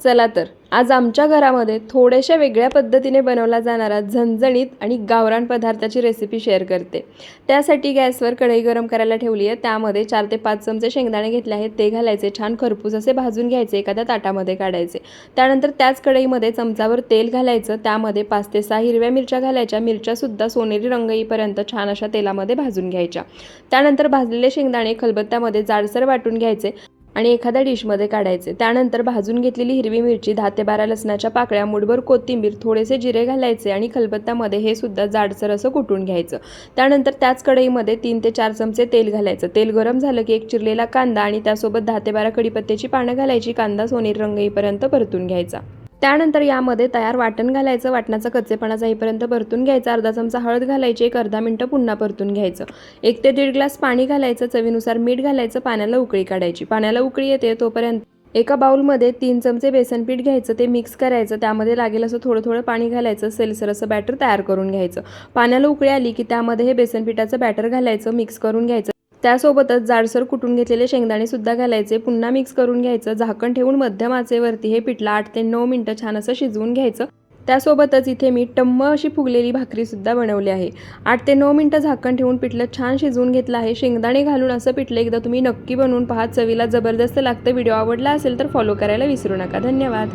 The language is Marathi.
चला तर आज आमच्या घरामध्ये थोड्याशा वेगळ्या पद्धतीने बनवला जाणारा झणझणीत आणि गावरान पदार्थाची रेसिपी शेअर करते। त्यासाठी गॅसवर कढई गरम करायला ठेवली आहे। त्यामध्ये 4 ते 5 चमचे शेंगदाणे घेतले आहेत, ते घालायचे, छान खरपूस असे भाजून घ्यायचे, एखाद्या ताटामध्ये काढायचे। त्यानंतर त्याच कढईमध्ये चमचावर तेल घालायचं, त्यामध्ये 5 ते 6 हिरव्या मिरच्या घालायच्या। मिरच्या सुद्धा सोनेरी रंग येईपर्यंत छान अशा तेलामध्ये भाजून घ्यायच्या। त्यानंतर भाजलेले शेंगदाणे खलबत्त्यामध्ये जाडसर वाटून घ्यायचे आणि एखाद्या डिशमध्ये काढायचे। त्यानंतर भाजून घेतलेली हिरवी मिरची, 10 ते 12 लसणाच्या पाकळ्या, मुठभर कोथिंबीर, थोडेसे जिरे घालायचे आणि खलबत्त्यामध्ये हे सुद्धा जाडसर असं कुटून घ्यायचं। त्यानंतर त्याच कढईमध्ये 3 ते 4 चमचे तेल घालायचं। तेल गरम झालं की एक चिरलेला कांदा आणि त्यासोबत 10 ते 12 कढीपत्त्याची पानं घालायची। कांदा सोनेरी रंग येईपर्यंत परतून घ्यायचा। त्यानंतर यामध्ये तयार वाटण घालायचं, वाटणाचा कच्चेपणा जाईपर्यंत परतून घ्यायचा। अर्धा चमचा हळद घालायची, एक अर्धा मिनिटं पुन्हा परतून घ्यायचं। 1 ते 1.5 ग्लास पाणी घालायचं, चवीनुसार मीठ घालायचं, पाण्याला उकळी काढायची। पाण्याला उकळी येते तोपर्यंत एका बाउलमध्ये 3 चमचे बेसन पीठ घ्यायचं, ते मिक्स करायचं। त्यामध्ये लागेल असं थोडं थोडं पाणी घालायचं, सैलसर असं बॅटर तयार करून घ्यायचं। पाण्याला उकळी आली की त्यामध्ये हे बेसन पिठाचं बॅटर घालायचं, मिक्स करून घ्यायचं। त्यासोबतच जाडसर कुटून घेतलेले शेंगदाणे सुद्धा घालायचे, पुन्हा मिक्स करून घ्यायचं। झाकण ठेवून मध्यम आचेवरती हे पिठलं 8 ते 9 मिनिटं छान असं शिजवून घ्यायचं। त्यासोबतच इथे मी टम्म अशी फुगलेली भाकरी सुद्धा बनवली आहे। 8 ते 9 मिनिटं झाकण ठेवून पिठलं छान शिजवून घेतलं आहे। शेंगदाणे घालून असं पिठलं एकदा तुम्ही नक्की बनवून पहा, चवीला जबरदस्त लागतं। व्हिडिओ आवडला असेल तर फॉलो करायला विसरू नका। धन्यवाद।